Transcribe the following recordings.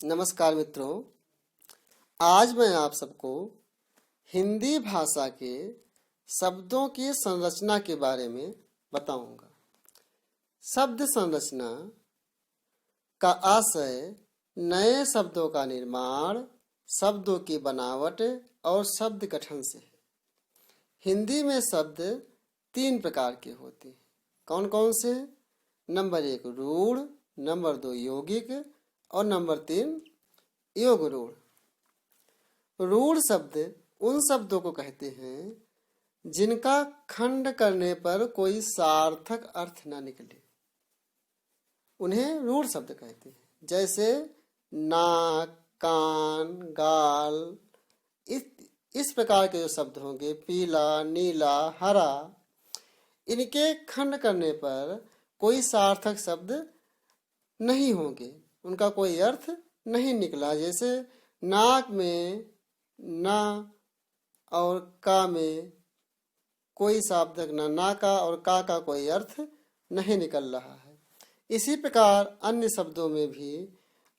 नमस्कार मित्रों, आज मैं आप सबको हिंदी भाषा के शब्दों की संरचना के बारे में बताऊंगा। शब्द संरचना का आशय नए शब्दों का निर्माण, शब्दों की बनावट और शब्द गठन से है। हिंदी में शब्द 3 प्रकार के होते हैं। कौन कौन से? नंबर 1 रूढ़, नंबर 2 यौगिक और नंबर 3 योग रूढ़। रूढ़ शब्द उन शब्दों को कहते हैं जिनका खंड करने पर कोई सार्थक अर्थ न निकले, उन्हें रूढ़ शब्द कहते हैं। जैसे नाक, कान, गाल, इस प्रकार के जो शब्द होंगे, पीला, नीला, हरा, इनके खंड करने पर कोई सार्थक शब्द नहीं होंगे, उनका कोई अर्थ नहीं निकला। जैसे नाक में ना और का में कोई सार्थक ना का और का कोई अर्थ नहीं निकल रहा है। इसी प्रकार अन्य शब्दों में भी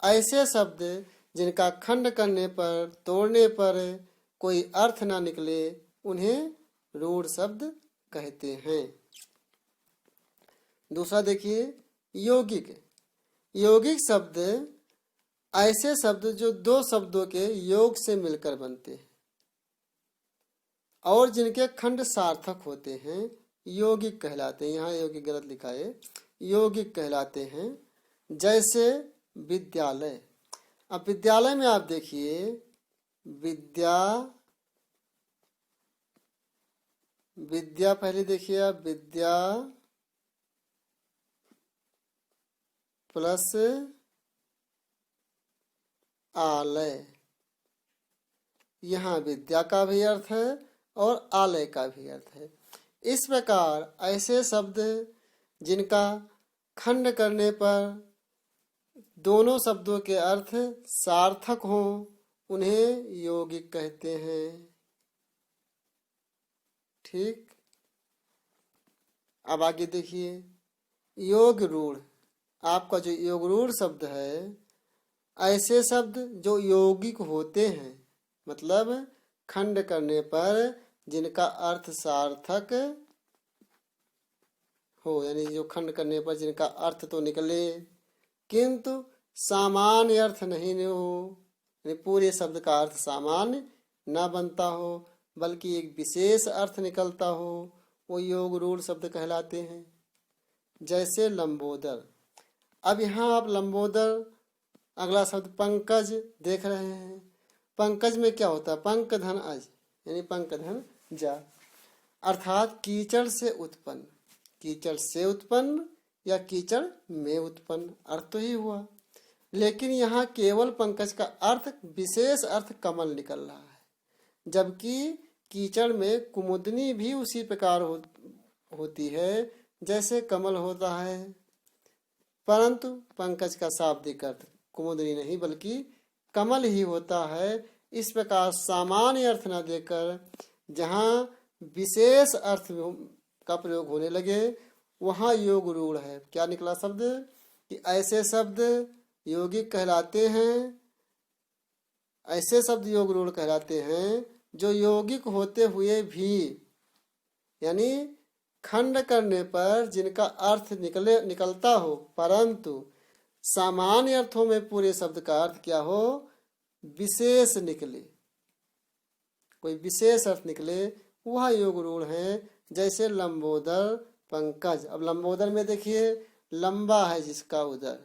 ऐसे शब्द जिनका खंड करने पर, तोड़ने पर कोई अर्थ ना निकले, उन्हें रूढ़ शब्द कहते हैं। दूसरा देखिए यौगिक। यौगिक शब्द ऐसे शब्द जो 2 शब्दों के योग से मिलकर बनते हैं और जिनके खंड सार्थक होते हैं, यौगिक कहलाते हैं। यहाँ यौगिक गलत लिखा है, यौगिक कहलाते हैं। जैसे विद्यालय। अब विद्यालय में आप देखिए, विद्या पहले देखिए आप, विद्या प्लस आलय। यहाँ विद्या का भी अर्थ है और आलय का भी अर्थ है। इस प्रकार ऐसे शब्द जिनका खंड करने पर दोनों शब्दों के अर्थ सार्थक हों, उन्हें यौगिक कहते हैं। ठीक, अब आगे देखिए योग रूढ़। आपका जो योग रूढ़ शब्द है, ऐसे शब्द जो यौगिक होते हैं, मतलब खंड करने पर जिनका अर्थ सार्थक हो, यानी जो खंड करने पर जिनका अर्थ तो निकले किंतु सामान्य अर्थ नहीं हो, यानी पूरे शब्द का अर्थ सामान्य न बनता हो बल्कि एक विशेष अर्थ निकलता हो, वो योग रूढ़ शब्द कहलाते हैं। जैसे लंबोदर। अब यहाँ आप लंबोदर, अगला शब्द पंकज देख रहे हैं। पंकज में क्या होता है? पंक धन अज, यानी पंक धन जा, अर्थात कीचड़ से उत्पन्न। कीचड़ से उत्पन्न या कीचड़ में उत्पन्न, अर्थ तो ही हुआ। लेकिन यहाँ केवल पंकज का अर्थ, विशेष अर्थ कमल निकल रहा है, जबकि कीचड़ में कुमुदनी भी उसी प्रकार होती है जैसे कमल होता है, परंतु पंकज का शाब्दिक अर्थ कुमुदनी नहीं बल्कि कमल ही होता है। इस प्रकार सामान्य अर्थ न देकर जहाँ विशेष अर्थ का प्रयोग होने लगे, वहाँ योग रूढ़ है। क्या निकला शब्द? कि ऐसे शब्द यौगिक कहलाते हैं, ऐसे शब्द योग रूढ़ कहलाते हैं जो यौगिक होते हुए भी, यानी खंड करने पर जिनका अर्थ निकलता हो, परंतु सामान्य अर्थों में पूरे शब्द का अर्थ क्या हो? विशेष निकले, कोई विशेष अर्थ निकले, वह योग रूढ़ है। जैसे लंबोदर, पंकज। अब लंबोदर में देखिए, लंबा है जिसका उदर,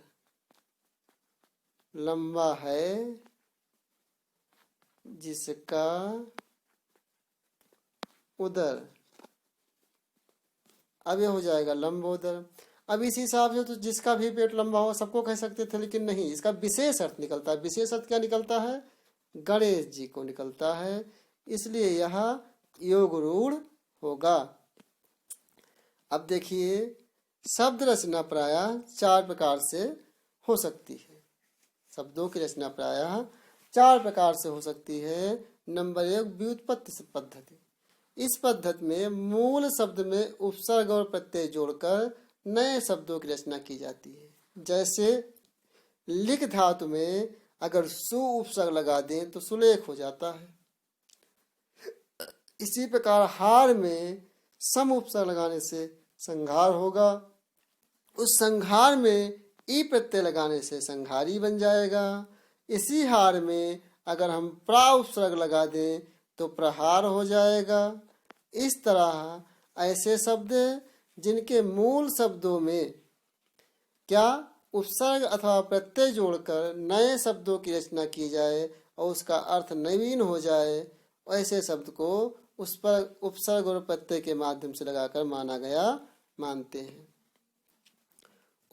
लंबा है जिसका उदर, अब ये हो जाएगा लंबोदर। अब इस हिसाब से तो जिसका भी पेट लंबा हो सबको कह सकते थे, लेकिन नहीं, इसका विशेष अर्थ निकलता है। विशेष अर्थ क्या निकलता है? गणेश जी को निकलता है, इसलिए यह योग रूढ़ होगा। अब देखिए शब्द रचना प्रायः 4 प्रकार से हो सकती है। शब्दों की रचना प्रायः 4 प्रकार से हो सकती है। नंबर 1 व्युत्पत्ति पद्धति। इस पद्धति में मूल शब्द में उपसर्ग और प्रत्यय जोड़कर नए शब्दों की रचना की जाती है। जैसे लिख धातु में अगर सु उपसर्ग लगा दें तो सुलेख हो जाता है। इसी प्रकार हार में सम उपसर्ग लगाने से संघार होगा। उस संघार में ई प्रत्यय लगाने से संघारी बन जाएगा। इसी हार में अगर हम प्रा उपसर्ग लगा दें तो प्रहार हो जाएगा। इस तरह ऐसे शब्द जिनके मूल शब्दों में क्या उपसर्ग अथवा प्रत्यय जोड़कर नए शब्दों की रचना की जाए और उसका अर्थ नवीन हो जाए, ऐसे शब्द को उस पर उपसर्ग और प्रत्यय के माध्यम से लगाकर मानते हैं।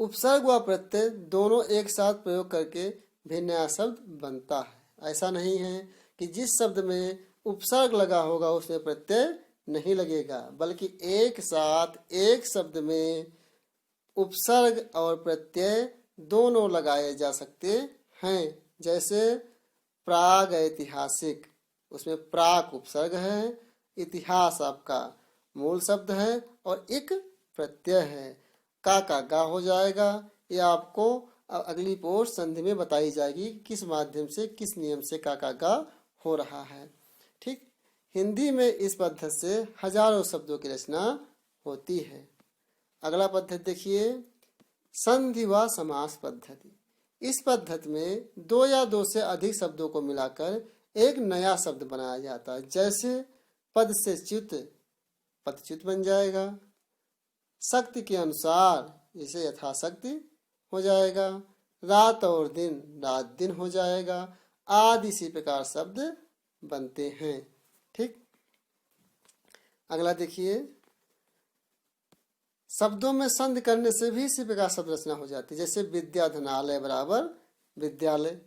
उपसर्ग व प्रत्यय दोनों एक साथ प्रयोग करके भी नया शब्द बनता है। ऐसा नहीं है कि जिस शब्द में उपसर्ग लगा होगा उसमें प्रत्यय नहीं लगेगा, बल्कि एक साथ एक शब्द में उपसर्ग और प्रत्यय दोनों लगाए जा सकते हैं। जैसे प्राग ऐतिहासिक, उसमें प्राक उपसर्ग है, इतिहास आपका मूल शब्द है और एक प्रत्यय है। का गा हो जाएगा। ये आपको अगली पोस्ट संधि में बताई जाएगी किस माध्यम से किस नियम से का गा हो रहा है। ठीक, हिंदी में इस पद्धति से हजारों शब्दों की रचना होती है। अगला पद्धति देखिए, संधि व समास पद्धति। इस पद्धति में दो या दो से अधिक शब्दों को मिलाकर एक नया शब्द बनाया जाता है। जैसे पद से च्युत पदच्युत बन जाएगा, शक्ति के अनुसार इसे यथाशक्ति हो जाएगा, रात और दिन रात दिन हो जाएगा, आदि इसी प्रकार शब्द बनते हैं। ठीक, अगला देखिए, शब्दों में संधि करने से भी इसी प्रकार शब्द रचना हो जाती है। जैसे विद्याधनालय बराबर विद्यालय,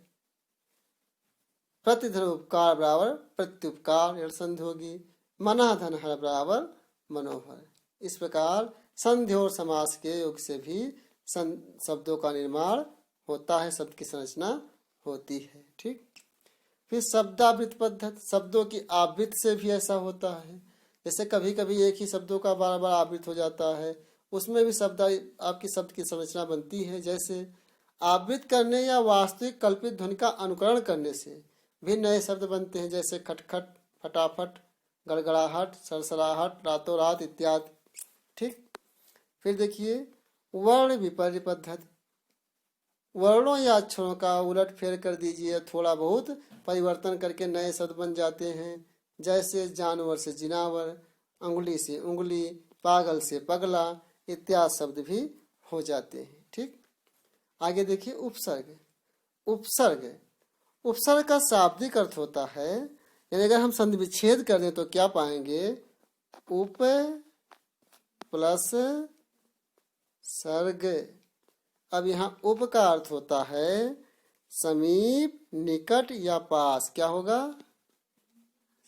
प्रतिधन उपकार बराबर प्रत्युपकार संधि होगी, मनाधनहर बराबर मनोहर। इस प्रकार संधि और समास के योग से भी शब्दों का निर्माण होता है, शब्द की संरचना होती है। ठीक, फिर शब्दावृत्त पद्धति, शब्दों की आवृत्ति से भी ऐसा होता है। जैसे कभी कभी एक ही शब्दों का बार बार आवृत्त हो जाता है, उसमें भी आपकी शब्द की संरचना बनती है। जैसे आवृत्त करने या वास्तविक कल्पित ध्वनि का अनुकरण करने से भी नए शब्द बनते हैं। जैसे खटखट, फटाफट, गड़गड़ाहट, सरसराहट, रातों रात इत्यादि। ठीक, फिर देखिए वर्ण विपर्य पद्धति। वर्णों या अक्षरों का उलट फेर कर दीजिए, थोड़ा बहुत परिवर्तन करके नए शब्द बन जाते हैं। जैसे जानवर से जिनावर, अंगुली से उंगली, पागल से पगला इत्यादि शब्द भी हो जाते हैं। ठीक, आगे देखिए उपसर्ग। उपसर्ग का शाब्दिक अर्थ होता है, यानी अगर हम संधि विच्छेद कर दें तो क्या पाएंगे, उप प्लस सर्ग। अब यहाँ उप का अर्थ होता है समीप, निकट या पास। क्या होगा,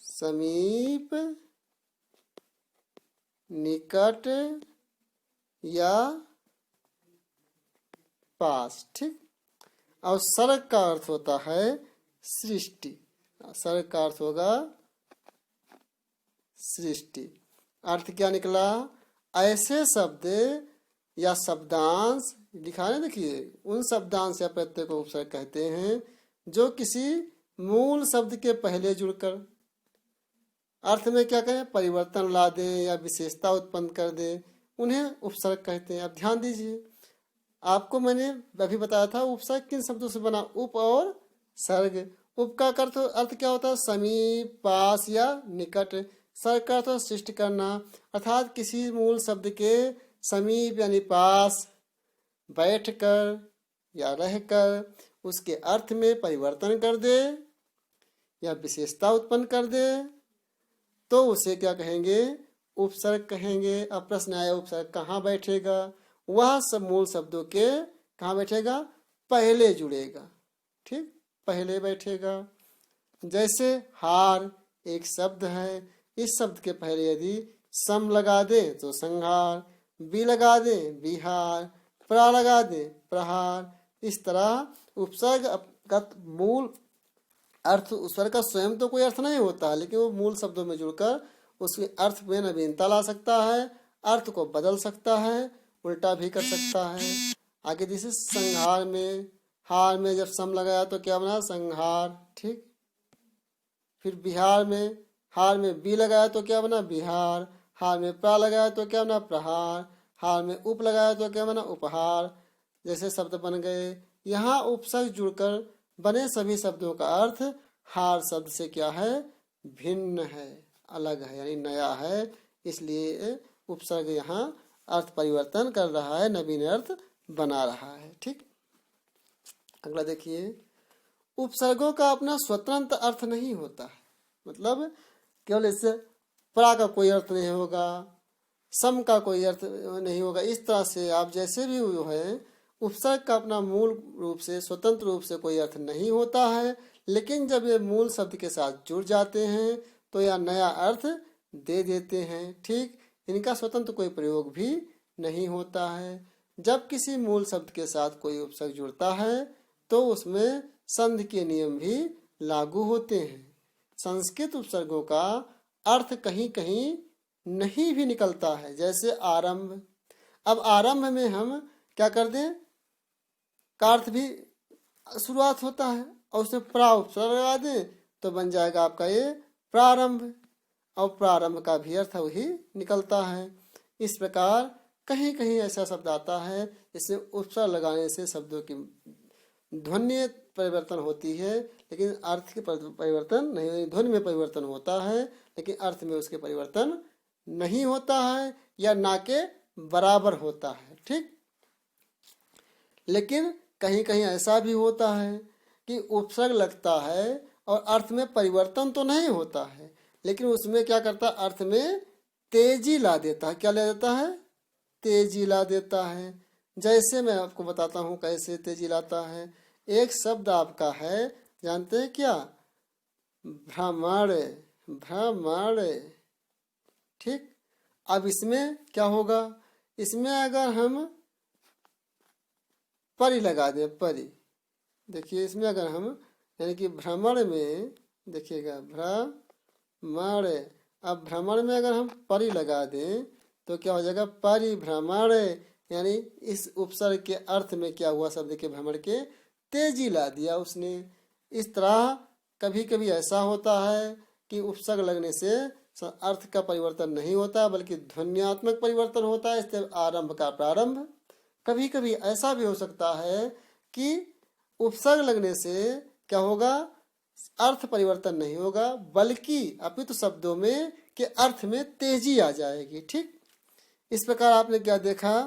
समीप, निकट या पास। ठीक, और सर्ग का अर्थ होता है सृष्टि। सर्ग का अर्थ होगा सृष्टि। अर्थ क्या निकला, ऐसे शब्द या शब्दांश लिखा है, देखिए उन शब्दांश या प्रत्यय को उपसर्ग कहते हैं जो किसी मूल शब्द के पहले जुड़कर अर्थ में क्या कहें, परिवर्तन ला दें या विशेषता उत्पन्न कर दें, उन्हें उपसर्ग कहते हैं। अब ध्यान दीजिए, आपको मैंने अभी बताया था उपसर्ग किन शब्दों से बना, उप और सर्ग। उप का अर्थ क्या होता है, समीप, पास या निकट। सर्ग का अर्थ सृष्टि करना, अर्थात किसी मूल शब्द के समीप यानी पास बैठकर या रहकर उसके अर्थ में परिवर्तन कर दे या विशेषता उत्पन्न कर दे तो उसे क्या कहेंगे, उपसर्ग कहेंगे। अब प्रश्न आया उपसर्ग कहाँ बैठेगा, वह सब मूल शब्दों के कहाँ बैठेगा, पहले जुड़ेगा। ठीक, पहले बैठेगा। जैसे हार एक शब्द है, इस शब्द के पहले यदि सम लगा दे तो संहार, बी लगा दे बिहार, प्रा लगा दे प्रहार। इस तरह उपसर्ग का मूल अर्थ, उपसर्ग का स्वयं तो कोई अर्थ नहीं होता, लेकिन वो मूल शब्दों में जुड़कर उसके अर्थ में नवीनता ला सकता है, अर्थ को बदल सकता है, उल्टा भी कर सकता है। आगे जैसे संहार में हार में जब सम लगाया तो क्या बना, संहार। ठीक, फिर बिहार में हार में बी लगाया तो क्या बना, बिहार। हार में प्रा लगाया तो क्या बना, प्रहार। हार में उप लगाया तो क्या बना, उपहार। जैसे शब्द बन गए। यहाँ उपसर्ग जुड़कर बने सभी शब्दों का अर्थ हार शब्द से क्या है, भिन्न है, अलग है, यानी नया है। इसलिए उपसर्ग यहाँ अर्थ परिवर्तन कर रहा है, नवीन अर्थ बना रहा है। ठीक, अगला देखिए, उपसर्गों का अपना स्वतंत्र अर्थ नहीं होता है। मतलब केवल इससे प्रा का कोई अर्थ नहीं होगा, सम का कोई अर्थ नहीं होगा। इस तरह से आप जैसे भी है, उपसर्ग का अपना मूल रूप से स्वतंत्र रूप से कोई अर्थ नहीं होता है, लेकिन जब ये मूल शब्द के साथ जुड़ जाते हैं तो यह नया अर्थ दे देते हैं। ठीक, इनका स्वतंत्र कोई प्रयोग भी नहीं होता है। जब किसी मूल शब्द के साथ कोई उपसर्ग जुड़ता है तो उसमें संधि के नियम भी लागू होते हैं। संस्कृत उपसर्गों का अर्थ कहीं कहीं नहीं भी निकलता है, जैसे आरंभ। अब आरंभ में हम क्या कर दें, का अर्थ भी शुरुआत होता है और उसमें प्रा उपसर्ग लगा दें तो बन जाएगा आपका ये प्रारंभ, और प्रारंभ का भी अर्थ वही निकलता है। इस प्रकार कहीं कहीं ऐसा शब्द आता है जिसमें उपसर्ग लगाने से शब्दों की ध्वनि परिवर्तन होती है, लेकिन अर्थ के परिवर्तन नहीं। ध्वनि में परिवर्तन होता है लेकिन अर्थ में उसके परिवर्तन नहीं होता है, या ना के बराबर होता है। ठीक, लेकिन कहीं कहीं ऐसा भी होता है कि उपसर्ग लगता है और अर्थ में परिवर्तन तो नहीं होता है, लेकिन उसमें क्या करता है, अर्थ में तेजी ला देता है। क्या ला देता है, तेजी ला देता है। जैसे मैं आपको बताता हूँ कैसे तेजी लाता है। एक शब्द आपका है, जानते हैं क्या, भ्रमण, भ्रमण। ठीक, अब इसमें क्या होगा, इसमें अगर हम परी लगा दें, परी, देखिए इसमें अगर हम, यानी कि भ्रमण में देखिएगा, भ्रमण। अब भ्रमण में अगर हम परी लगा दें तो क्या हो जाएगा, परिभ्रमण। यानी इस उपसर्ग के अर्थ में क्या हुआ, शब्द के भ्रमण के तेजी ला दिया उसने। इस तरह कभी कभी ऐसा होता है कि उपसर्ग लगने से अर्थ का परिवर्तन नहीं होता बल्कि ध्वन्यात्मक परिवर्तन होता है, इससे आरंभ का प्रारंभ। कभी कभी ऐसा भी हो सकता है कि उपसर्ग लगने से क्या होगा, अर्थ परिवर्तन नहीं होगा बल्कि अपितु शब्दों में के अर्थ में तेजी आ जाएगी। ठीक, इस प्रकार आपने क्या देखा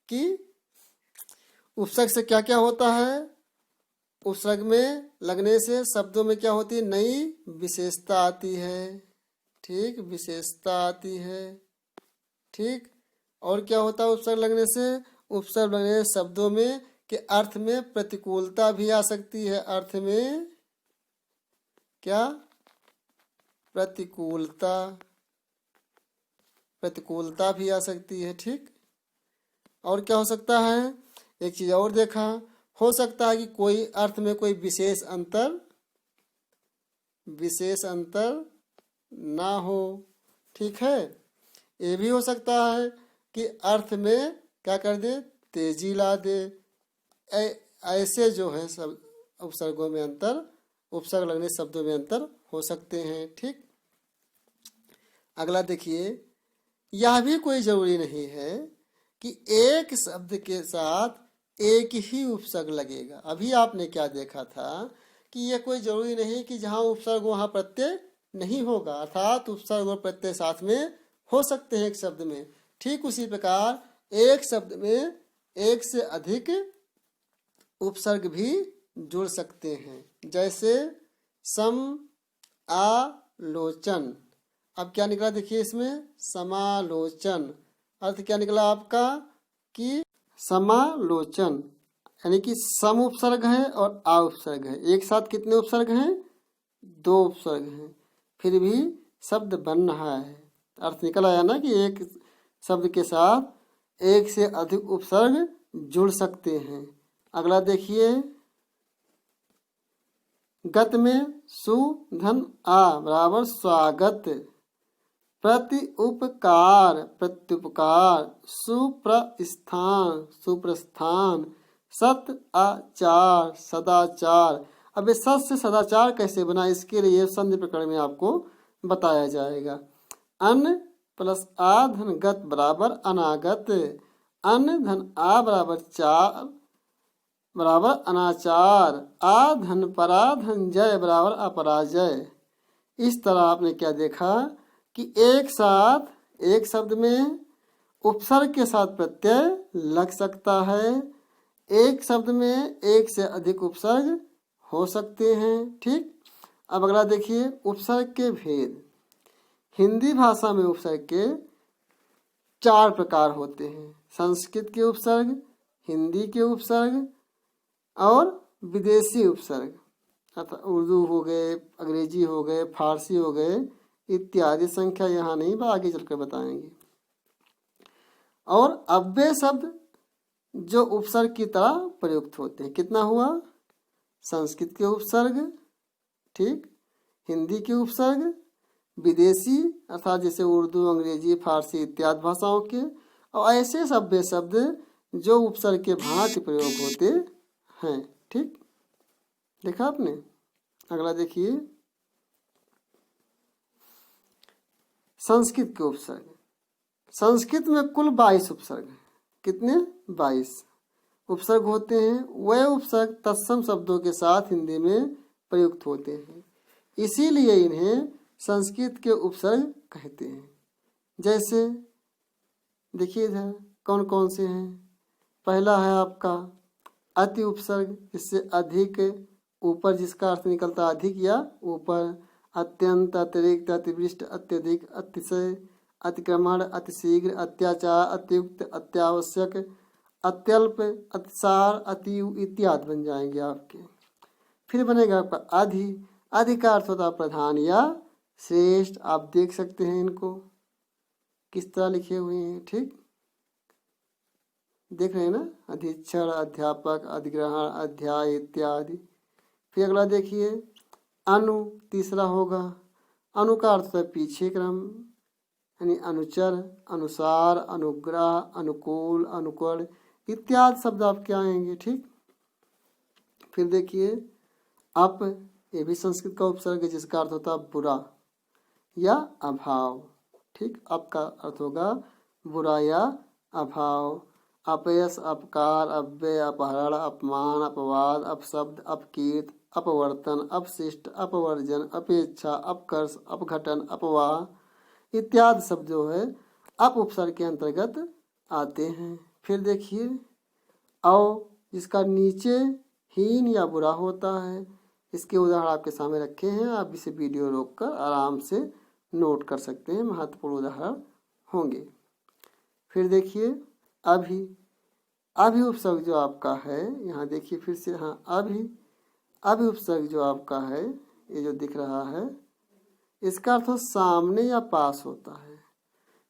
कि उपसर्ग से क्या क्या होता है, उपसर्ग में लगने से शब्दों में क्या होती है, नई विशेषता आती है। ठीक, विशेषता आती है। ठीक, और क्या होता है उपसर्ग लगने से, उपसर्ग लगने से शब्दों में के अर्थ में प्रतिकूलता भी आ सकती है। अर्थ में क्या, प्रतिकूलता, प्रतिकूलता भी आ सकती है। ठीक, और क्या हो सकता है, एक चीज और देखा, हो सकता है कि कोई अर्थ में कोई विशेष अंतर ना हो। ठीक है, ये भी हो सकता है कि अर्थ में क्या कर दे, तेजी ला दे। ऐसे जो है सब उपसर्गों में अंतर, उपसर्ग लगने शब्दों में अंतर हो सकते हैं। ठीक, अगला देखिए, यह भी कोई जरूरी नहीं है कि एक शब्द के साथ एक ही उपसर्ग लगेगा। अभी आपने क्या देखा था कि यह कोई जरूरी नहीं कि जहां उपसर्ग वहां प्रत्यय नहीं होगा, अर्थात उपसर्ग और प्रत्यय साथ में हो सकते हैं एक शब्द में। ठीक उसी प्रकार एक शब्द में एक से अधिक उपसर्ग भी जुड़ सकते हैं, जैसे सम आलोचन। अब क्या निकला देखिए, इसमें समालोचन। अर्थ क्या निकला आपका कि समालोचन, यानी कि सम उपसर्ग है और आ उपसर्ग है, एक साथ कितने उपसर्ग हैं, 2 उपसर्ग हैं, फिर भी शब्द बन रहा है। अर्थ निकल आया ना कि एक शब्द के साथ एक से अधिक उपसर्ग जुड़ सकते हैं। अगला देखिए, गत में सु धन आ बराबर स्वागत, प्रति उपकार प्रत्युपकार, सुप्रस्थान सुप्रस्थान, सत आचार सदाचार। अब ये सत से सदाचार कैसे बना, इसके लिए संधि प्रकरण में आपको बताया जाएगा। अन प्लस आ धन गत बराबर अनागत, अन धन आ बराबर चार बराबर अनाचार, आ धन परा धन जय बराबर अपराजय। इस तरह आपने क्या देखा कि एक साथ एक शब्द में उपसर्ग के साथ प्रत्यय लग सकता है, एक शब्द में एक से अधिक उपसर्ग हो सकते हैं। ठीक, अब अगला देखिए उपसर्ग के भेद। हिंदी भाषा में उपसर्ग के 4 प्रकार होते हैं। संस्कृत के उपसर्ग, हिंदी के उपसर्ग और विदेशी उपसर्ग, अर्थात उर्दू हो गए, अंग्रेजी हो गए, फारसी हो गए इत्यादि। संख्या यहाँ नहीं, आगे चलकर बताएंगे। और अव्यय शब्द जो उपसर्ग की तरह प्रयुक्त होते हैं। कितना हुआ? संस्कृत के उपसर्ग, ठीक, हिंदी के उपसर्ग, विदेशी अर्थात जैसे उर्दू, अंग्रेजी, फारसी इत्यादि भाषाओं के, और ऐसे सभ्य शब्द जो उपसर्ग के भांति प्रयोग होते हैं। ठीक, देखा आपने। अगला देखिए संस्कृत के उपसर्ग। संस्कृत में कुल 22 उपसर्ग हैं। कितने? 22 उपसर्ग होते हैं। वह उपसर्ग तत्सम शब्दों के साथ हिंदी में प्रयुक्त होते हैं, इसीलिए इन्हें संस्कृत के उपसर्ग कहते हैं। जैसे देखिए इधर कौन कौन से हैं। पहला है आपका अति उपसर्ग, इससे अधिक, ऊपर जिसका अर्थ निकलता है अधिक या ऊपर। अत्यंत, अतिरिक्त, अतिवृष्ट, अत्यधिक, अतिशय, अतिक्रमण, अतिशीघ्र, अत्याचार, अतियुक्त, अत्यावश्यक, अत्यल्प, अतिसार, अतियु इत्यादि बन जाएंगे आपके। फिर बनेगा आपका अधि। अधि का अर्थ होता है प्रधान या श्रेष्ठ। आप देख सकते हैं इनको किस तरह लिखे हुए हैं। ठीक, देख रहे हैं ना, अधीक्षण, अध्यापक, अधिग्रहण, अध्याय इत्यादि। फिर अगला देखिए अनु, तीसरा होगा। अनु का अर्थ है पीछे क्रम, यानी अनुचर, अनुसार, अनुग्रह, अनुकूल, अनुकूल इत्यादि शब्द आपके आएंगे। ठीक, फिर देखिए अप, ये भी संस्कृत का उपसर्ग है जिसका अर्थ होता है बुरा या अभाव। ठीक, अप का अर्थ होगा बुरा या अभाव। अपयश, अपकार, अव्यय, अपहरण, अपमान, अपवाद, अपशब्द, अपकीर्त, अपवर्तन, अपशिष्ट, अपवर्जन, अपेक्षा, अपकर्ष, अपघटन, अपवाह इत्यादि शब्द जो है अप उपसर्ग के अंतर्गत आते हैं। फिर देखिए औ, जिसका नीचे हीन या बुरा होता है। इसके उदाहरण आपके सामने रखे हैं, आप इसे वीडियो रोककर आराम से नोट कर सकते हैं, महत्वपूर्ण उदाहरण होंगे। फिर देखिए अभी। अभी उपसर्ग जो आपका है, यहाँ देखिए फिर से, हाँ अभी। अभी उपसर्ग जो आपका है, ये जो दिख रहा है, इसका अर्थ सामने या पास होता है,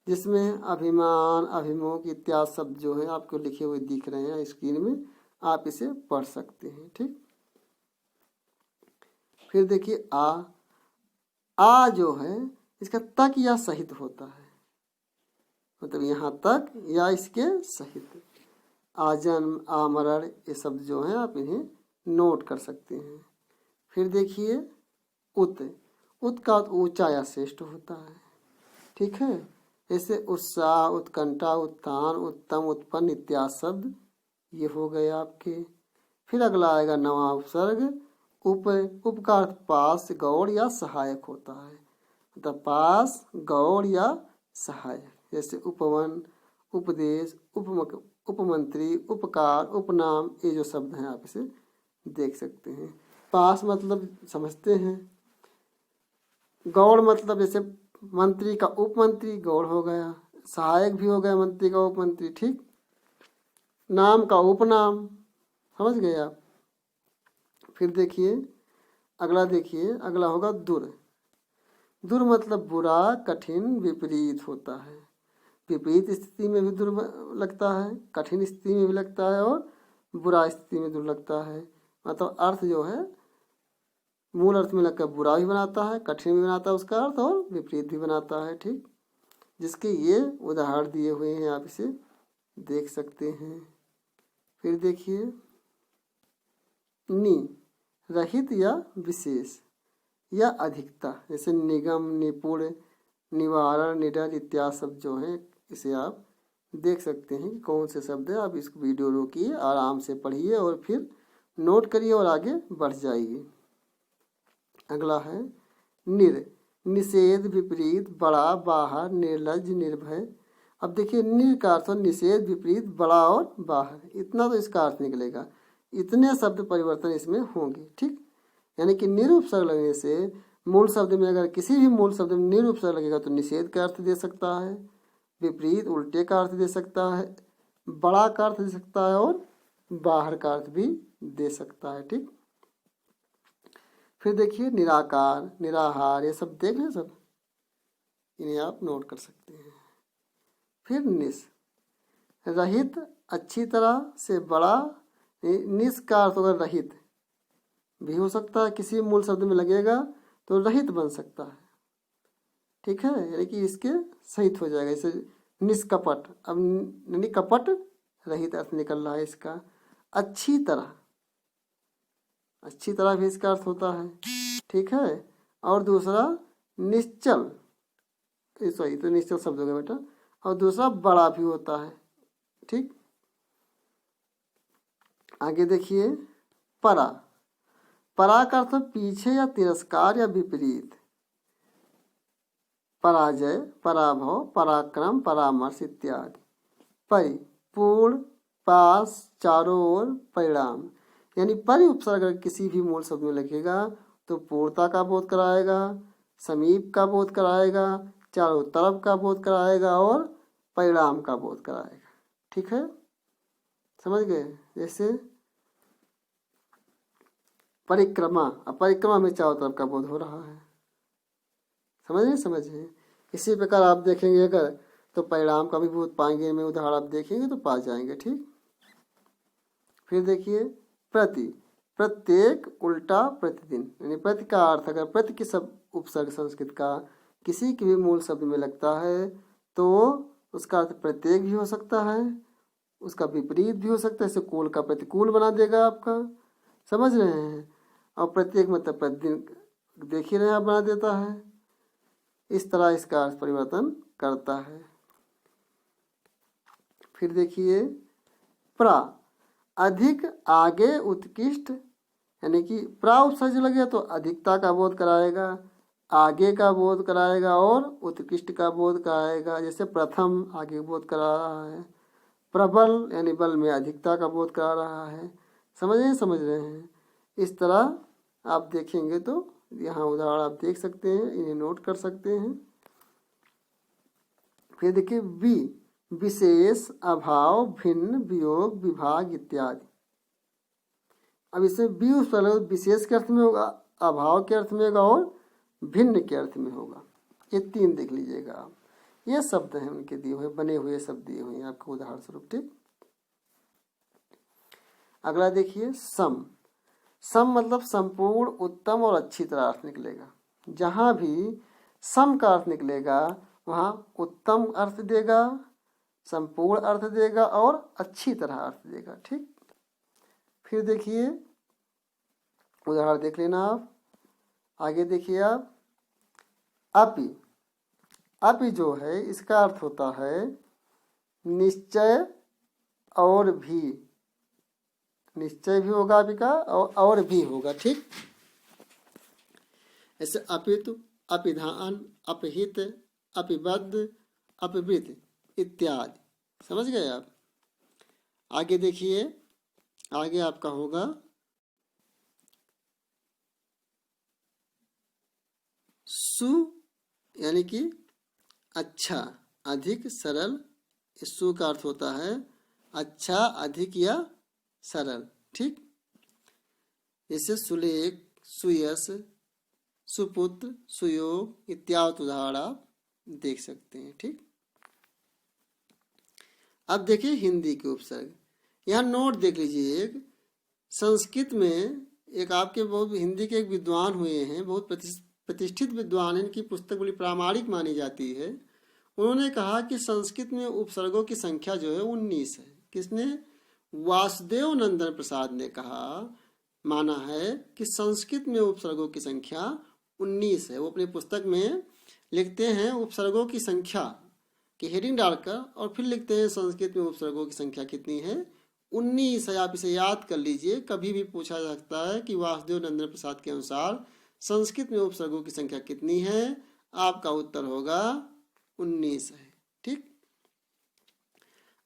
जिसमें अभिमान, अभिमुख इत्यादि शब्द जो है आपको लिखे हुए दिख रहे हैं स्क्रीन में, आप इसे पढ़ सकते हैं। ठीक, फिर देखिए आ। आ जो है इसका तक या सहित होता है, मतलब यहाँ तक या इसके सहित। आजन्म, आमरण ये शब्द जो हैं आप इन्हें नोट कर सकते हैं। फिर देखिए उत। उत का ऊंचा या श्रेष्ठ होता है। ठीक है, जैसे उत्साह, उत्कंठा, उत्थान, उत्तम, उत्पन्न इत्यादि शब्द ये हो गए आपके। फिर अगला आएगा नवा उपसर्ग उप। उप का अर्थ पास, गौड़ या सहायक होता है, मतलब पास, गौड़ या सहायक। जैसे उपवन, उपदेश, उपमंत्री, उपकार, उपनाम ये जो शब्द हैं आप इसे देख सकते हैं। पास मतलब समझते हैं। गौड़ मतलब जैसे मंत्री का उपमंत्री गौड़ हो गया, सहायक भी हो गया मंत्री का उपमंत्री। ठीक, नाम का उपनाम, समझ गए आप। फिर देखिए अगला, देखिए अगला होगा दुर। दुर मतलब बुरा, कठिन, विपरीत होता है। विपरीत स्थिति में भी दुर लगता है, कठिन स्थिति में भी लगता है और बुरा स्थिति में दुर लगता है। मतलब अर्थ जो है मूल अर्थ में लगकर बुरा भी बनाता है, कठिन भी बनाता है उसका अर्थ, और विपरीत भी बनाता है। ठीक, जिसके ये उदाहरण दिए हुए हैं, आप इसे देख सकते हैं। फिर देखिए नि रहित या विशेष या अधिकता, जैसे निगम, निपुण, निवारण, निडर इत्यादि शब्द जो हैं इसे आप देख सकते हैं कि कौन से शब्द है। आप इस वीडियो रोकिए, आराम से पढ़िए और फिर नोट करिए और आगे बढ़ जाइए। अगला है निर, निषेध, विपरीत, बड़ा, बाहर, निर्लज, निर्भय। अब देखिए निर का अर्थ निषेध, विपरीत, बड़ा और बाहर, इतना तो इसका अर्थ निकलेगा। इतने शब्द परिवर्तन इसमें होंगे, ठीक। यानी कि निरुपसर्ग लगने से मूल शब्द में, अगर किसी भी मूल शब्द में निरुपसर्ग लगेगा तो निषेध का अर्थ दे सकता है, विपरीत उल्टे का अर्थ दे सकता है, बड़ा का अर्थ दे सकता है और बाहर का अर्थ भी दे सकता है, ठीक। फिर देखिए निराकार, निराहार, ये सब देख लें, सब इन्हें आप नोट कर सकते हैं। फिर निस, रहित, अच्छी तरह से, बड़ा। निस का अर्थ होगा रहित भी हो सकता है, किसी मूल शब्द में लगेगा तो रहित बन सकता है, ठीक है, यानी कि इसके सहित हो जाएगा। जैसे निष्कपट, अब निकपट रहित अर्थ निकल रहा है इसका। अच्छी तरह, अच्छी तरह भी इसका अर्थ होता है, ठीक है। और दूसरा निश्चल, सॉरी तो निश्चल शब्द हो गया बेटा। और दूसरा बड़ा भी होता है, ठीक। आगे देखिए परा, परा का अर्थ पीछे या तिरस्कार या विपरीत। पराजय, पराभव, पराक्रम, परामर्श इत्यादि। परि, पूर्ण, पास, चारों ओर, परिणाम। यानी परि उपसर्ग अगर किसी भी मूल शब्द में लगेगा तो पूर्णता का बोध कराएगा, समीप का बोध कराएगा, चारों तरफ का बोध कराएगा और परिणाम का बोध कराएगा, ठीक है, समझ गए। जैसे परिक्रमा, अब परिक्रमा में चारों तरफ का बोध हो रहा है, समझे। इसी प्रकार आप देखेंगे अगर तो परिणाम का भी बोध पाएंगे, में उदाहरण आप देखेंगे तो पा जाएंगे, ठीक। फिर देखिए प्रति, प्रत्येक, उल्टा, प्रतिदिन। यानी प्रति का अर्थ, अगर प्रति के सब उपसर्ग संस्कृत का किसी के भी मूल शब्द में लगता है तो उसका अर्थ प्रत्येक भी हो सकता है, उसका विपरीत भी हो सकता है, जैसे कूल का प्रतिकूल बना देगा आपका, समझ रहे हैं। और प्रत्येक मतलब प्रतिदिन, देख ही रहे हैं आप, बना देता है। इस तरह इसका अर्थ परिवर्तन करता है। फिर देखिए प्रा, अधिक, आगे, उत्कृष्ट। यानी कि प्रा उपसर्ग लगे तो अधिकता का बोध कराएगा, आगे का बोध कराएगा और उत्कृष्ट का बोध कराएगा। जैसे प्रथम आगे बोध करा रहा है, प्रबल यानी बल में अधिकता का बोध करा रहा है, समझ रहे हैं। इस तरह आप देखेंगे तो यहाँ उदाहरण आप देख सकते हैं, इन्हें नोट कर सकते हैं। फिर देखिए वि, विशेष, अभाव, भिन्न, वियोग, विभाग इत्यादि। अब इसमें वि विशेष के अर्थ में होगा, अभाव के अर्थ में होगा और भिन्न के अर्थ में होगा। ये तीन देख लीजिएगा आप, ये शब्द हैं उनके दिए हुए, बने हुए शब्द दिए हुए हैं आपको उदाहरण स्वरूप, ठीक। अगला देखिए सम, सम मतलब संपूर्ण, उत्तम और अच्छी तरह अर्थ निकलेगा। जहां भी सम का अर्थ निकलेगा वहां उत्तम अर्थ देगा, संपूर्ण अर्थ देगा और अच्छी तरह अर्थ देगा, ठीक। फिर देखिए उदाहरण देख लेना आप। आगे देखिए आप अपि, अपि जो है इसका अर्थ होता है निश्चय और भी, निश्चय भी होगा अपि का और भी होगा, ठीक। ऐसे अपितु, अपिधान, अपहित, अपिबद्ध, अपवृत इत्यादि, समझ गए आप। आगे देखिए, आगे आपका होगा सु, यानी कि अच्छा, अधिक, सरल। सु का अर्थ होता है अच्छा, अधिक या सरल, ठीक। जैसे सुलेख, सुयश, सुपुत्र, सुयोग इत्यादि उदाहरण आप देख सकते हैं, ठीक। अब देखिए हिंदी के उपसर्ग, यहाँ नोट देख लीजिए। एक संस्कृत में एक आपके बहुत हिंदी के एक विद्वान हुए हैं, बहुत प्रतिष्ठित विद्वान हैं, इनकी पुस्तक बड़ी प्रामाणिक मानी जाती है। उन्होंने कहा कि संस्कृत में उपसर्गों की संख्या जो है 19 है। किसने? वासुदेव नंदन प्रसाद ने कहा माना है कि संस्कृत में उपसर्गों की संख्या 19 है। वो अपनी पुस्तक में लिखते हैं उपसर्गों की संख्या की हेडिंग डालकर और फिर लिखते हैं संस्कृत में उपसर्गों की संख्या कितनी है, 19 है। आप इसे याद कर लीजिए, कभी भी पूछा जा सकता है कि वासुदेव नंदन प्रसाद के अनुसार संस्कृत में उपसर्गों की संख्या कितनी है। आपका उत्तर होगा 19 है। ठीक,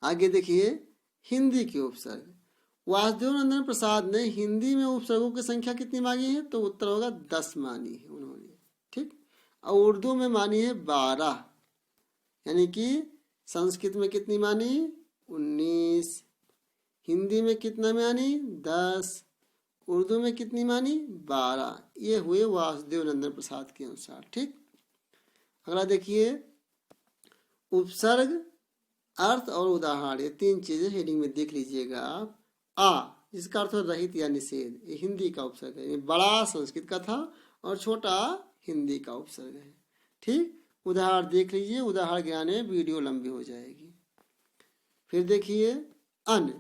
आगे देखिए हिंदी के उपसर्ग। वासुदेव नंदन प्रसाद ने हिंदी में उपसर्गों की संख्या कितनी मांगी है, तो उत्तर होगा 10 मानी है उन्होंने। ठीक, और उर्दू में मानी है 12, यानी कि संस्कृत में कितनी मानी 19, हिंदी में कितना मानी 10, उर्दू में कितनी मानी 12। ये हुए वासुदेव नंदन प्रसाद के अनुसार। ठीक, अगला देखिए उपसर्ग, अर्थ और उदाहरण, ये 3 चीजें हेडिंग में देख लीजिएगा आप। आ जिसका अर्थ रहित या निषेध, ये हिंदी का उपसर्ग है। ये बड़ा संस्कृत का था और छोटा हिंदी का उपसर्ग है। ठीक, उदाहरण देख लीजिए, उदाहरण ज्ञान में वीडियो लंबी हो जाएगी। फिर देखिए अन,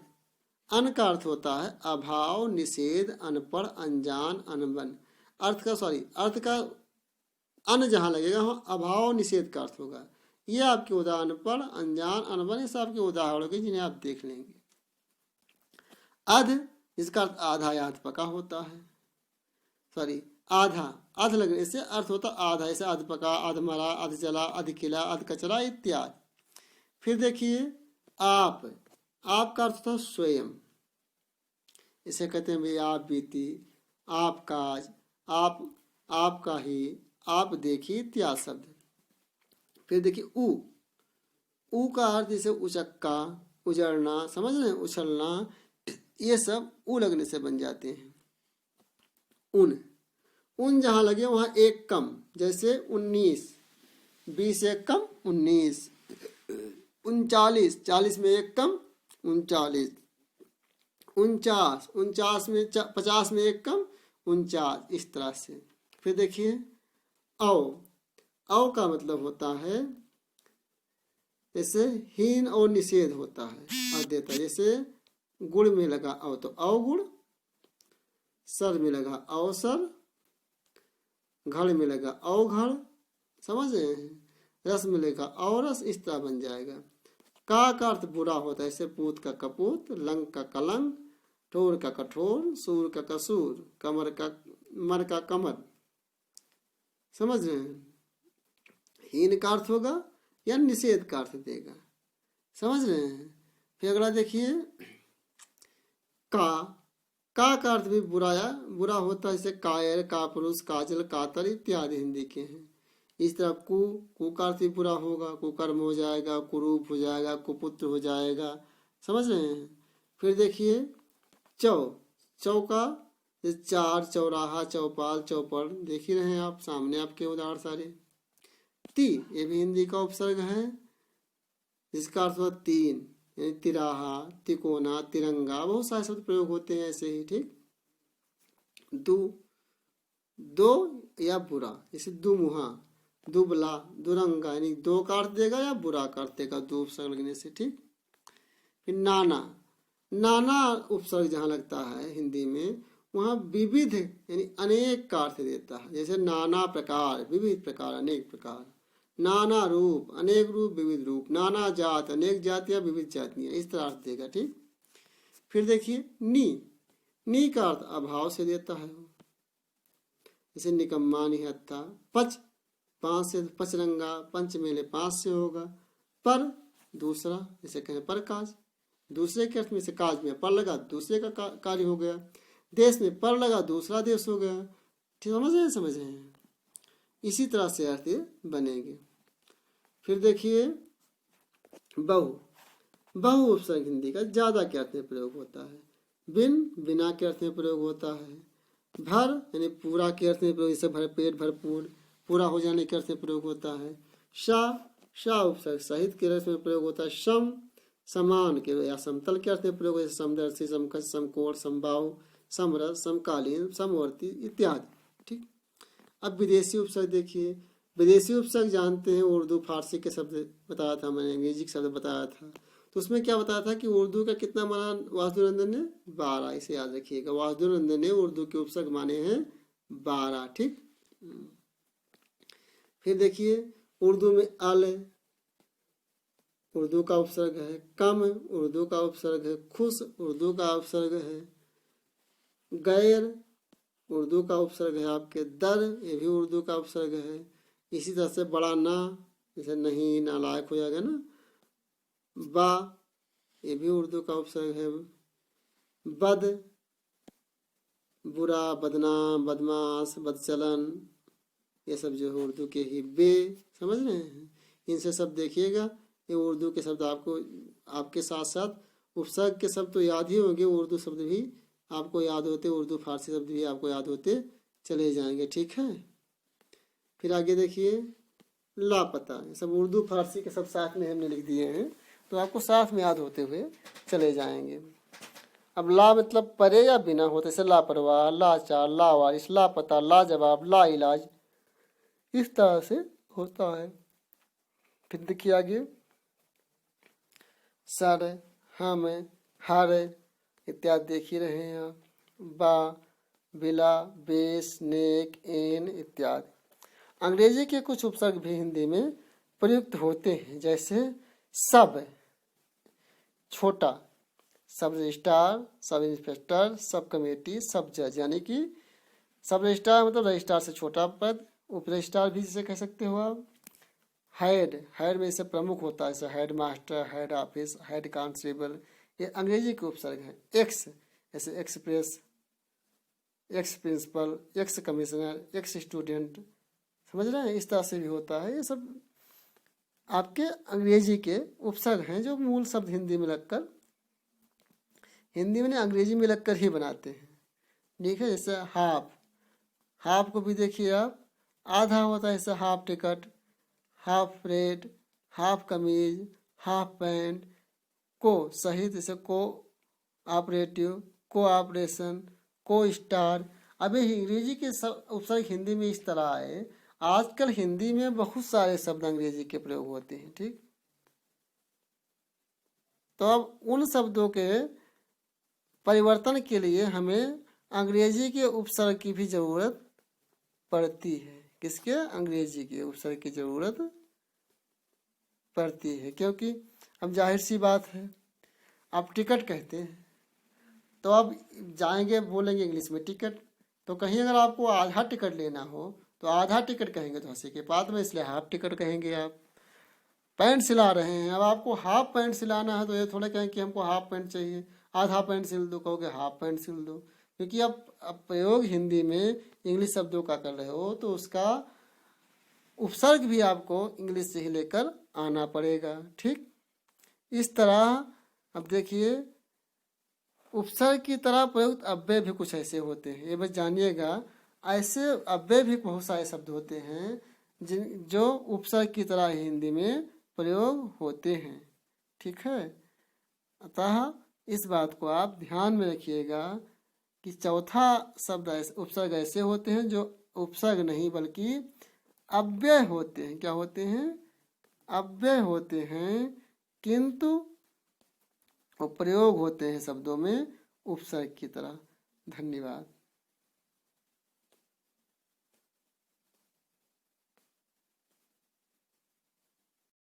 अन का अर्थ होता है अभाव, निषेध, अनपढ़, अनजान, अनबन। अर्थ का अन जहां लगेगा वहां अभाव निषेध का अर्थ होगा। ये आपके उदाहरण पर अनजान, अनबन, ये सब आपके उदाहरण होंगे जिन्हें आप देख लेंगे। अध जिसका अर्थ आधा या अध पका होता है, आधा, अध लगने से अर्थ होता आधा, ऐसे अध पका, अध मरा, अध जला, अध खिला, अध कचरा इत्यादि। फिर देखिए आप, आपका अर्थ होता स्वयं, इसे कहते हैं भाई आप बीती, आप काज, आपका ही, आप देखिए इत्यादि शब्द। फिर देखिए ऊ का अर्थ जैसे उचक्का, उजड़ना, समझ रहे हैं, उछलना, ये सब ऊ लगने से बन जाते हैं। उन जहां लगे वहां एक कम, जैसे 19, 20 एक कम 19, 39, 40 में एक कम 39, 49 में 50 में एक कम 49, इस तरह से। फिर देखिए औ का मतलब होता है जैसे हीन और निषेध होता है, देता है। जैसे गुड़ में लगा औ तो अवगुण, सर में लगा अवसर, घड़ में लगा अवघड़, समझ रहे हैं, रस में लगा औरस, इस तरह बन जाएगा। का अर्थ बुरा होता है, जैसे पूत का कपूत, लंग का कलंग, ठोर का कठोर, सूर का कसूर, कमर का मर का कमर, समझ रहे हैं। हीन का अर्थ होगा या निषेध का अर्थ देगा, समझ रहे हैं। फिर अगला देखिए का अर्थ भी बुरा होता है, जैसे कायर, कापुरुष, काजल, कातर इत्यादि हिंदी के हैं। इस तरह कु का अर्थ भी बुरा होगा, कुकर्म हो जाएगा, कुरूप हो जाएगा, कुपुत्र हो जाएगा, समझ रहे हैं। फिर देखिए चौ का चार, चौराहा, चौपाल, चौपड़, देख ही रहे हैं आप, सामने आपके उदाहरण सारे। ये भी हिंदी का उपसर्ग है, जिसका अर्थ हुआ 3, यानी तिराहा, तिकोना, तिरंगा, बहुत सारे शब्द प्रयोग होते हैं ऐसे ही। ठीक, दो या बुरा, जैसे दुमुहा, दुबला, दुरंगा, यानी दो का अर्थ देगा या बुरा का अर्थ देगा, दो उपसर्ग लगने से। ठीक, फिर नाना उपसर्ग जहाँ लगता है हिंदी में, वहाँ विविध यानी अनेक का अर्थ देता है। जैसे नाना प्रकार, विविध प्रकार, अनेक प्रकार, नाना रूप, अनेक रूप, विविध रूप, नाना जात, अनेक जातियां, विविध जातियां, इस तरह अर्थ देगा। ठीक, फिर देखिए नी का अर्थ अभाव से देता है, जैसे निकम्मा, निहत्था। पांच से पचरंगा, पंच मेले 5 से होगा। पर दूसरा, जैसे कहें पर काज, दूसरे के अर्थ में से काज में पर लगा, दूसरे का कार्य हो गया। देश में पर लगा, दूसरा देश हो गया। ठीक, समझ रहे हैं। इसी तरह से अर्थ बनेंगे। फिर देखिए बहु उपसर्ग हिंदी का ज्यादा के अर्थ में प्रयोग होता है। बिना के अर्थ में प्रयोग होता है। भर यानी पूरा के अर्थ में प्रयोग, जैसे भर पेट, भरपूर, पूरा हो जाने के अर्थ में प्रयोग होता है। शाह उपसर्ग सहित के अर्थ में प्रयोग होता है। समान के या समतल के अर्थ में प्रयोग होता है, समदर्शी, समकक्ष, समकोण, समबाहु, समरस, समकालीन, समवर्ती इत्यादि। ठीक, अब विदेशी उपसर्ग देखिए। विदेशी उपसर्ग जानते हैं, उर्दू फारसी के शब्द बताया था मैंने, अंग्रेजी के शब्द बताया था। तो उसमें क्या बताया था कि उर्दू का कितना माना वासुदेव ने 12। इसे याद रखिएगा, वासुदेव ने उर्दू के उपसर्ग माने हैं 12। ठीक। फिर देखिए उर्दू में अल उर्दू का उपसर्ग है, कम उर्दू का उपसर्ग है, खुश उर्दू का उपसर्ग है, गैर उर्दू का उपसर्ग है आपके, दर ये भी उर्दू का उपसर्ग है। इसी तरह से बड़ा ना, जैसे नहीं नालायक हो जाएगा ना, बा ये भी उर्दू का उपसर्ग है, बद बुरा, बदनाम, बदमाश, बदचलन, ये सब जो है उर्दू के ही। बे समझ रहे हैं, इनसे सब देखिएगा, ये उर्दू के शब्द आपको आपके साथ साथ उपसर्ग के शब्द तो याद ही होंगे, उर्दू शब्द भी आपको याद होते, उर्दू फारसी शब्द भी आपको याद होते चले जाएंगे। ठीक है। फिर आगे देखिए लापता, ये सब उर्दू फारसी के सब साथ में हमने लिख दिए हैं, तो आपको साथ में याद होते हुए चले जाएंगे। अब ला मतलब परे या बिना होते से लापरवाह, लाचार, लावारिस, लापता, लाजवाब, लाइलाज, इस तरह से होता है। फिर देखिए आगे सर, हम, हर इत्यादि देख ही रहे हैं आप। बा, बिला, बेस, नेक, एन इत्यादि। अंग्रेजी के कुछ उपसर्ग भी हिंदी में प्रयुक्त होते हैं, जैसे सब छोटा, सब registrar, sub inspector, sub committee, सब जज, यानी कि सब रजिस्ट्रार मतलब रजिस्ट्रार से छोटा पद, उप रजिस्ट्रार भी जिसे कह सकते हो आप। हेड, हेड में इसे प्रमुख होता है, जैसे head master, head office, head constable, ये अंग्रेजी के उपसर्ग हैं। एक्स जैसे express, ex principal, ex commissioner, ex student, समझ रहे हैं, इस तरह से भी होता है। ये सब आपके अंग्रेजी के उपसर्ग हैं जो मूल शब्द हिंदी में लगकर, हिंदी में अंग्रेजी में लगकर ही बनाते हैं। ठीक है। जैसे हाफ, हाफ को भी देखिए आप, आधा होता है, जैसे half ticket, half rate, half कमीज, हाफ पैंट। को सहित, जैसे को ऑपरेटिव, को ऑपरेशन, को स्टार। अभी अंग्रेजी के उपसर्ग हिंदी में इस तरह आए, आजकल हिंदी में बहुत सारे शब्द अंग्रेजी के प्रयोग होते हैं। ठीक। तो अब उन शब्दों के परिवर्तन के लिए हमें अंग्रेजी के उपसर्ग की भी जरूरत पड़ती है। किसके? अंग्रेजी के उपसर्ग की जरूरत पड़ती है, क्योंकि अब जाहिर सी बात है, आप टिकट कहते हैं तो अब जाएंगे बोलेंगे इंग्लिश में टिकट, तो कहीं अगर आपको आधा टिकट लेना हो तो आधा टिकट कहेंगे तो हंसी के बात में, इसलिए हाफ टिकट कहेंगे। आप पैंट सिला रहे हैं, अब आपको हाफ पैंट सिलाना है तो ये थोड़ा कहें कि हमको हाफ पैंट चाहिए, आधा पैंट सिल दो, कहोगे हाफ पैंट सिल दो, क्योंकि अब प्रयोग हिंदी में इंग्लिश शब्दों का कर रहे हो तो उसका उपसर्ग भी आपको इंग्लिश से ही लेकर आना पड़ेगा। ठीक। इस तरह अब देखिए उपसर्ग की तरह प्रयुक्त अव्यय भी कुछ ऐसे होते हैं, ये बस जानिएगा। ऐसे अव्यय भी बहुत सारे शब्द होते हैं जो उपसर्ग की तरह ही हिंदी में प्रयोग होते हैं। ठीक है। अतः इस बात को आप ध्यान में रखिएगा कि चौथा शब्द उपसर्ग ऐसे होते हैं जो उपसर्ग नहीं बल्कि अव्यय होते हैं। क्या होते हैं? अव्यय होते हैं, किंतु प्रयोग होते हैं शब्दों में उपसर्ग की तरह। धन्यवाद।